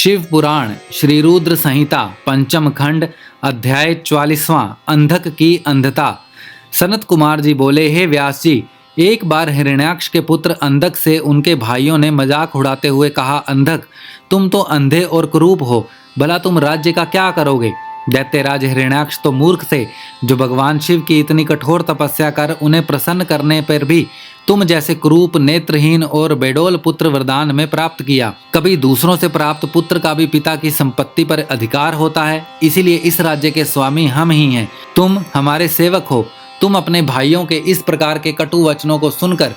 शिव पुराण श्री रुद्र संहिता पंचम खंड अध्याय 44वां अंधक की अंधता। सनत कुमार जी बोले, हे व्यास जी, एक बार हिरण्याक्ष के पुत्र अंधक से उनके भाइयों ने मजाक उड़ाते हुए कहा, अंधक, तुम तो अंधे और कुरूप हो, भला तुम राज्य का क्या करोगे। दैत्यराज हिरण्याक्ष तो मूर्ख थे, जो भगवान शिव की इतनी कठोर तपस्या कर उन्हें प्रसन्न करने पर भी तुम जैसे कुरूप, नेत्रहीन और बेडोल पुत्र वरदान में प्राप्त किया। कभी दूसरों से प्राप्त पुत्र का भी पिता की संपत्ति पर अधिकार होता है, इसीलिए इस राज्य के स्वामी हम ही हैं। तुम हमारे सेवक हो। तुम अपने भाइयों के इस प्रकार के कटु वचनों को सुनकर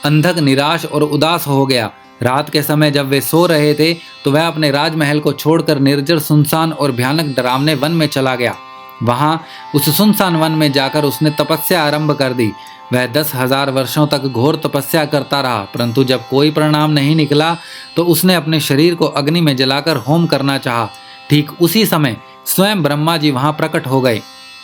अंधक निराश और उदास हो गया। रात के समय जब वे सो रहे थे तो वह अपने राजमहल को छोड़कर निर्जर, सुनसान और भयानक डरावने वन में चला गया। वहां उस सुनसान वन में जाकर उसने तपस्या आरंभ कर दी। वह 10,000 वर्षों तक घोर तपस्या करता रहा, परंतु जब कोई परिणाम नहीं निकला तो उसने अपने शरीर को अग्नि में जलाकर होम करना चाहा। ठीक उसी समय स्वयं ब्रह्मा जी वहां प्रकट हो गए।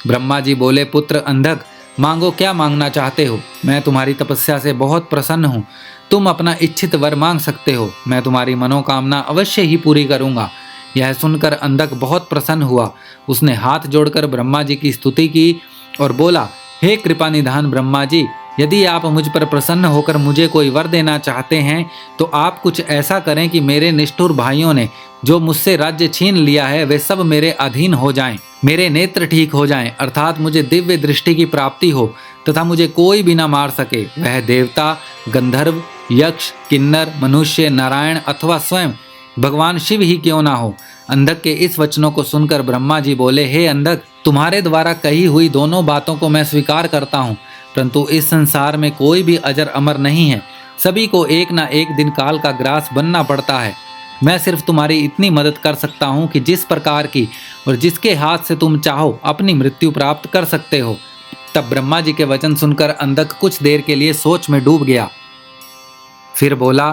ब्रह्मा जी बोले, पुत्र अंधक, मांगो, क्या मांगना चाहते हो। मैं तुम्हारी तपस्या से बहुत प्रसन्न हूँ। तुम अपना इच्छित वर मांग सकते हो। मैं तुम्हारी मनोकामना अवश्य ही पूरी करूँगा। यह सुनकर अंधक बहुत प्रसन्न हुआ। उसने हाथ जोड़कर ब्रह्मा जी की स्तुति की और बोला, हे कृपा निधान ब्रह्मा जी, यदि आप मुझ पर प्रसन्न होकर मुझे कोई वर देना चाहते हैं तो आप कुछ ऐसा करें कि मेरे निष्ठुर भाइयों ने जो मुझसे राज्य छीन लिया है वे सब मेरे अधीन हो जाएं, मेरे नेत्र ठीक हो जाएं, अर्थात मुझे दिव्य दृष्टि की प्राप्ति हो तथा मुझे कोई भी ना मार सके, वह देवता, गंधर्व, यक्ष, किन्नर, मनुष्य, नारायण अथवा स्वयं भगवान शिव ही क्यों ना हो। अंधक के इस वचनों को सुनकर ब्रह्मा जी बोले, हे अंधक, तुम्हारे द्वारा कही हुई दोनों बातों को मैं स्वीकार करता हूँ, परंतु इस संसार में कोई भी अजर अमर नहीं है। सभी को एक ना एक दिन काल का ग्रास बनना पड़ता है। मैं सिर्फ तुम्हारी इतनी मदद कर सकता हूँ कि जिस प्रकार की और जिसके हाथ से तुम चाहो अपनी मृत्यु प्राप्त कर सकते हो। तब ब्रह्मा जी के वचन सुनकर अंधक कुछ देर के लिए सोच में डूब गया। फिर बोला,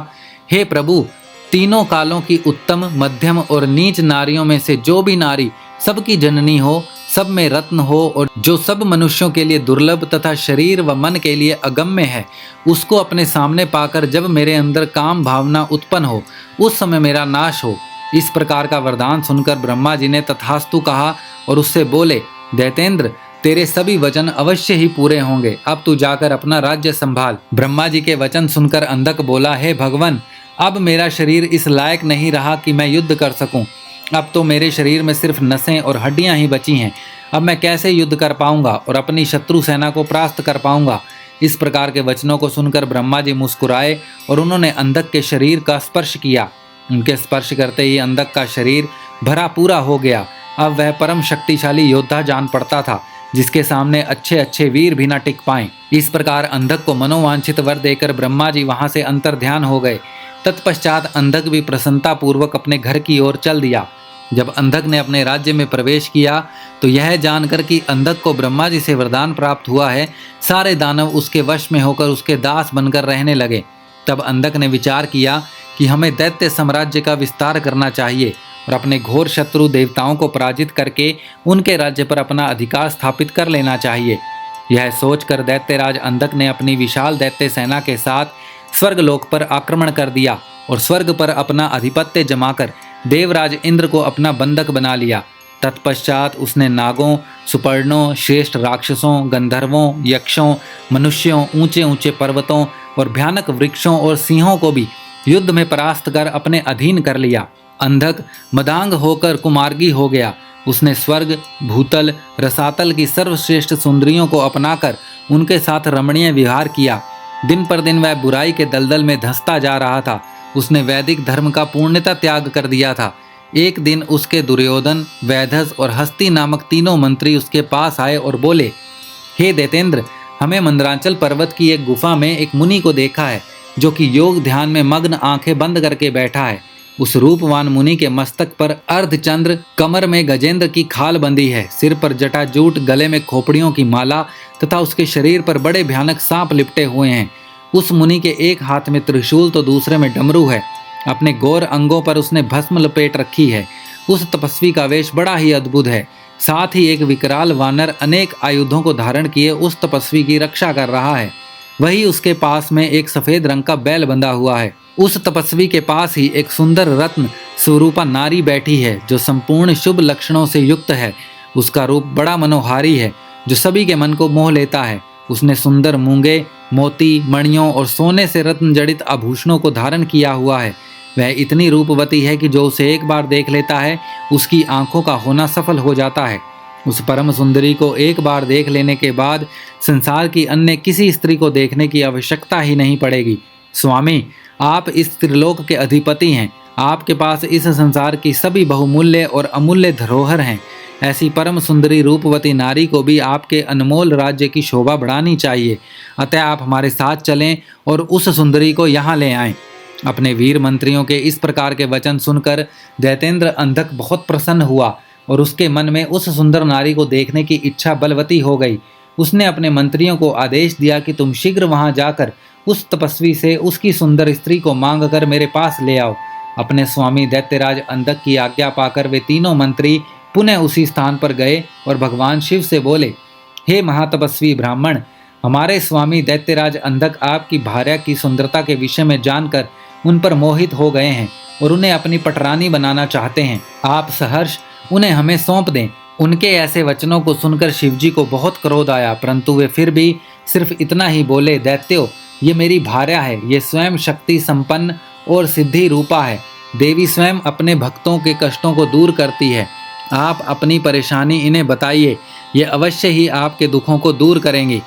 हे प्रभु, तीनों कालों की उत्तम, मध्यम और नीच नारियों में से जो भी नारी सबकी जननी हो, सब में रत्न हो और जो सब मनुष्यों के लिए दुर्लभ तथा शरीर व मन के लिए अगम्य है, उसको अपने सामने पाकर जब मेरे अंदर काम भावना उत्पन्न हो, उस समय मेरा नाश हो। इस प्रकार का वरदान सुनकर ब्रह्मा जी ने तथास्तु कहा और उससे बोले, दैतेंद्र, तेरे सभी वचन अवश्य ही पूरे होंगे। अब तू जाकर अपना राज्य संभाल। ब्रह्मा जी के वचन सुनकर अंधक बोला, हे भगवान, अब मेरा शरीर इस लायक नहीं रहा कि मैं युद्ध कर सकूं। अब तो मेरे शरीर में सिर्फ नसें और हड्डियां ही बची हैं। अब मैं कैसे युद्ध कर पाऊंगा और अपनी शत्रु सेना को परास्त कर पाऊंगा। इस प्रकार के वचनों को सुनकर ब्रह्मा जी मुस्कुराए और उन्होंने अंधक के शरीर का स्पर्श किया। उनके स्पर्श करते ही अंधक का शरीर भरा पूरा हो गया। अब वह परम शक्तिशाली योद्धा जान पड़ता था, जिसके सामने अच्छे अच्छे वीर भी न टिक पाएं। इस प्रकार अंधक को मनोवांछित वर देकर ब्रह्मा जी वहां से अंतर्ध्यान हो गए। तत्पश्चात अंधक भी प्रसन्नता पूर्वक अपने घर की ओर चल दिया। जब अंधक ने अपने राज्य में प्रवेश किया तो यह जानकर कि अंधक को ब्रह्मा जी से वरदान प्राप्त हुआ है, सारे दानव उसके वश में होकर उसके दास बनकर रहने लगे। तब अंधक ने विचार किया कि हमें दैत्य साम्राज्य का विस्तार करना चाहिए और अपने घोर शत्रु देवताओं को पराजित करके उनके राज्य पर अपना अधिकार स्थापित कर लेना चाहिए। यह सोचकर दैत्यराज अंधक ने अपनी विशाल दैत्य सेना के साथ स्वर्गलोक पर आक्रमण कर दिया और स्वर्ग पर अपना आधिपत्य जमाकर देवराज इंद्र को अपना बंधक बना लिया। तत्पश्चात उसने नागों, सुपर्णों, श्रेष्ठ राक्षसों, गंधर्वों, यक्षों, मनुष्यों, ऊंचे ऊंचे पर्वतों और भयानक वृक्षों और सिंहों को भी युद्ध में परास्त कर अपने अधीन कर लिया। अंधक मदांग होकर कुमार्गी हो गया। उसने स्वर्ग, भूतल, रसातल की सर्वश्रेष्ठ सुंदरियों को अपनाकर उनके साथ रमणीय विहार किया। दिन पर दिन वह बुराई के दलदल में धंसता जा रहा था। उसने वैदिक धर्म का पूर्णतः त्याग कर दिया था। एक दिन उसके दुर्योधन, वैधस और हस्ती नामक तीनों मंत्री उसके पास आए और बोले, हे दैतेंद्र, हमें मंदरांचल पर्वत की एक गुफा में एक मुनि को देखा है, जो कि योग ध्यान में मग्न आंखें बंद करके बैठा है। उस रूपवान मुनि के मस्तक पर अर्धचंद्र, कमर में गजेंद्र की खाल बंधी है, सिर पर जटाजूट, गले में खोपड़ियों की माला तथा उसके शरीर पर बड़े भयानक सांप लिपटे हुए हैं। उस मुनि के एक हाथ में त्रिशूल तो दूसरे में डमरू है। अपने गौर अंगों पर उसने भस्म लपेट रखी है। उस तपस्वी का वेश बड़ा ही अद्भुत है। साथ ही एक विकराल वानर अनेक आयुधों को धारण किए उस तपस्वी की रक्षा कर रहा है। वही उसके पास में एक सफेद रंग का बैल बंधा हुआ है। उस तपस्वी के पास ही एक सुंदर रत्न स्वरूपा नारी बैठी है जो संपूर्ण शुभ लक्षणों से युक्त है। उसका रूप बड़ा मनोहारी है जो सभी के मन को मोह लेता है। उसने सुंदर मूंगे, मोती, मणियों और सोने से रत्न जड़ित आभूषणों को धारण किया हुआ है। वह इतनी रूपवती है कि जो उसे एक बार देख लेता है उसकी आंखों का होना सफल हो जाता है। उस परम सुंदरी को एक बार देख लेने के बाद संसार की अन्य किसी स्त्री को देखने की आवश्यकता ही नहीं पड़ेगी। स्वामी, आप इस त्रिलोक के अधिपति हैं। आपके पास इस संसार की सभी बहुमूल्य और अमूल्य धरोहर हैं। ऐसी परम सुंदरी रूपवती नारी को भी आपके अनमोल राज्य की शोभा बढ़ानी चाहिए। अतः आप हमारे साथ चलें और उस सुंदरी को यहाँ ले आएं। अपने वीर मंत्रियों के इस प्रकार के वचन सुनकर दैतेंद्र अंधक बहुत प्रसन्न हुआ और उसके मन में उस सुंदर नारी को देखने की इच्छा बलवती हो गई। उसने अपने मंत्रियों को आदेश दिया कि तुम शीघ्र वहां जाकर उस तपस्वी से उसकी सुंदर स्त्री को मांग कर मेरे पास ले आओ। अपने स्वामी दैत्यराज अंधक की आज्ञा पाकर वे तीनों मंत्री पुनः उसी स्थान पर गए और भगवान शिव से बोले, हे महातपस्वी ब्राह्मण, हमारे स्वामी दैत्यराज अंधक आपकी भार्या की सुंदरता के विषय में जानकर उन पर मोहित हो गए हैं और उन्हें अपनी पटरानी बनाना चाहते हैं। आप सहर्ष उन्हें हमें सौंप दें। उनके ऐसे वचनों को सुनकर शिवजी को बहुत क्रोध आया, परंतु वे फिर भी सिर्फ इतना ही बोले, दैत्यो, ये मेरी भार्या है। ये स्वयं शक्ति संपन्न और सिद्धि रूपा है। देवी स्वयं अपने भक्तों के कष्टों को दूर करती है। आप अपनी परेशानी इन्हें बताइए, ये अवश्य ही आपके दुखों को दूर करेंगी।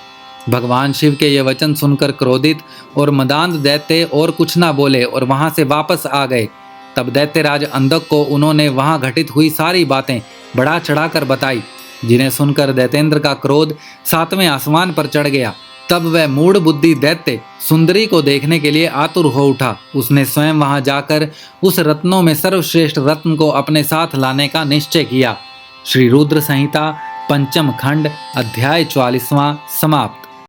भगवान शिव के ये वचन सुनकर क्रोधित और मदांध दैत्य और कुछ ना बोले और वहां से वापस आ गए। तब दैत्यराज अंधक को उन्होंने वहां घटित हुई सारी बातें बढ़ा चढ़ाकर बताई, जिन्हें सुनकर दैतेंद्र का क्रोध 7वें आसमान पर चढ़ गया। तब वह मूढ़ बुद्धि दैत्य सुंदरी को देखने के लिए आतुर हो उठा। उसने स्वयं वहां जाकर उस रत्नों में सर्वश्रेष्ठ रत्न को अपने साथ लाने का निश्चय किया। श्री रुद्र संहिता पंचम खंड अध्याय 44वां समाप्त।